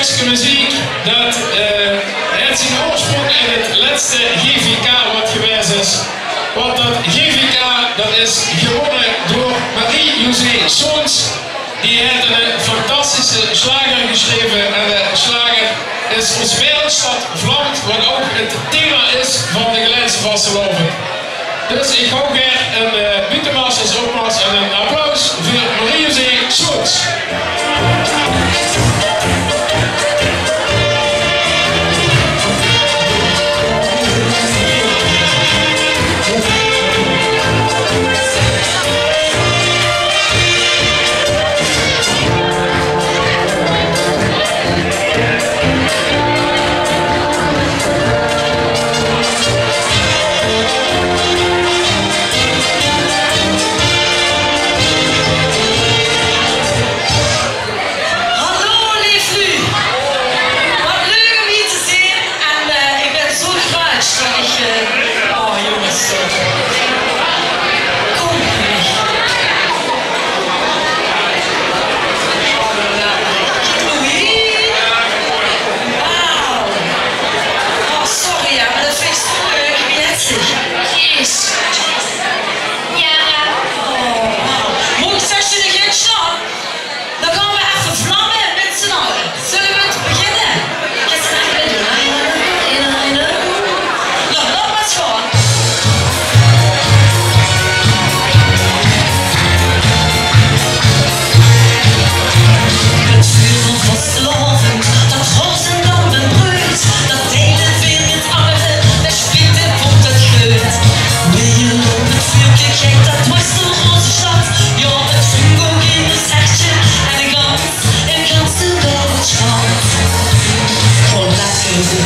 stukje muziek dat het zijn oorsprong in het laatste GVK wat geweest is. Want dat GVK dat is gewonnen door Marie-José Soons. Die heeft een fantastische slager geschreven en de slager is ons Waereldsjtad vlamt, wat ook het thema is van de Gelijnse Vasteloven. Dus ik hou graag een buitenmars als opmars en een applaus voor Marie-José Soons.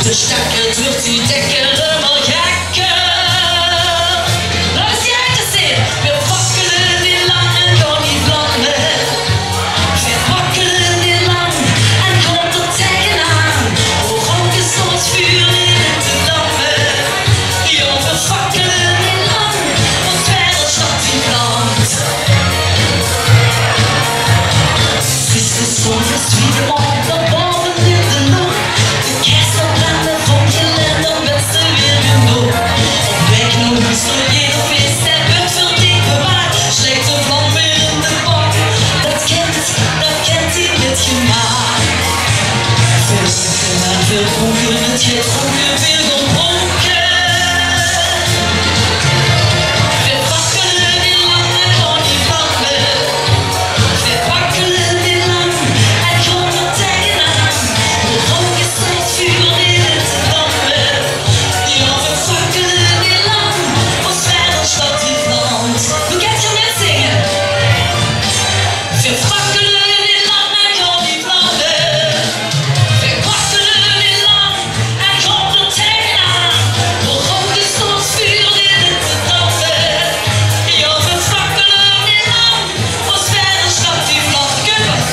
De stekker wordt die dekker helemaal gekker. Nou is jij te zien, we wakkelen niet lang en gaan niet vlammen. We wakkelen niet lang en komt er tegenaan. We roken soms vuur in te dammen. Ja, we wakkelen niet lang, want Waereldsjtad die brandt. Is de zon verzwieten op de boven in de lucht. De kerst op branden van gelend, dan bent ze weer genoeg. Op weg naar huis voor jeder feest, en wordt verdiend bewaard. Slecht de vlam weer in de bak, dat kent hij met gemaakt. Veel suiker en veel dronken, het geeft dronken, veel gedronken. We wakkelen niet lang en gaan niet vlammen. We wakkelen niet lang en gaan er tegenaan. We roken steeds vuur in te dammen. Ja, we wakkelen niet lang, want Waereldsjtad die vlamt. Hoe kan je net zingen? We wakkelen niet lang en gaan niet vlammen. We wakkelen niet lang en gaan er tegenaan. We roken steeds vuur in te dammen. Ja, we wakkelen niet lang, want Waereldsjtad die vlamt. Kunnen we?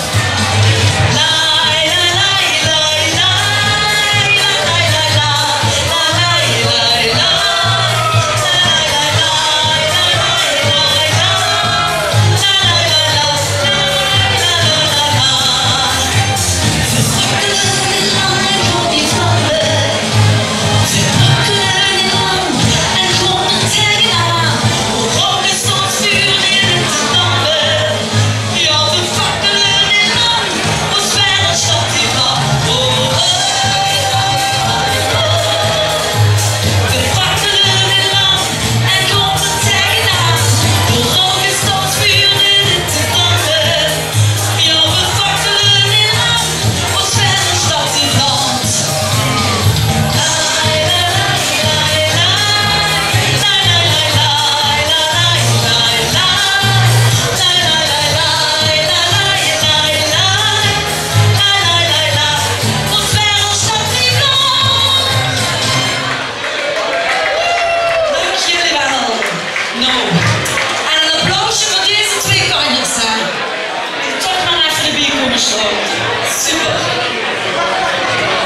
Super.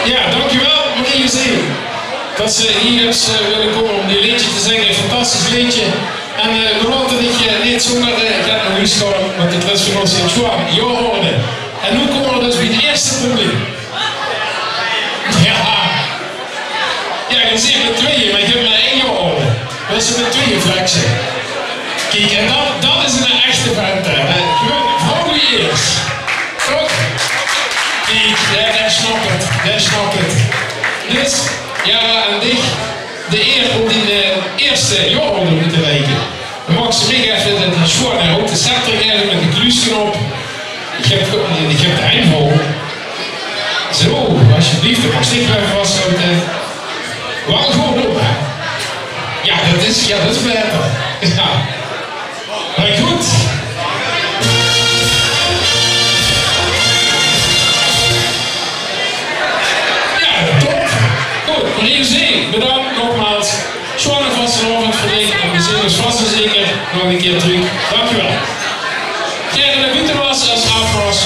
Ja, dankjewel Marie-José. Dat ze hier is willen komen om die liedje te zingen. Een fantastisch liedje. En we hoorden dat je niet zomaar gaat naar huis gaan, want het was voor ons in Sjoutvotte. Ja, hoorde. En nu komen we dus bij het eerste probleem. Ja, je ziet met tweeën, maar ik heb maar één jongen. Dat is met tweeën flexen. Kijk, en dat is een echte vent, hè. Vrouw wie eerst. Toch? Kijk, ja, daar snap het. Dus, ja, en de eer om die eerste jongen moeten rijden. Dan mag ze mee even de schone houten scepter rijden met de kluusknop. Ik heb de eindvol. Zo, alsjeblieft, de mag zich even vasthouden. Wel gewoon op, hè. Ja, dat is beter. Ja. Maar goed. Ja, top. Goed, meneer Zee, bedankt nogmaals. Schone vastelovend verlegen en we zien ons vast en zeker nog een keer terug. Dankjewel. Kijk, de was als afwas.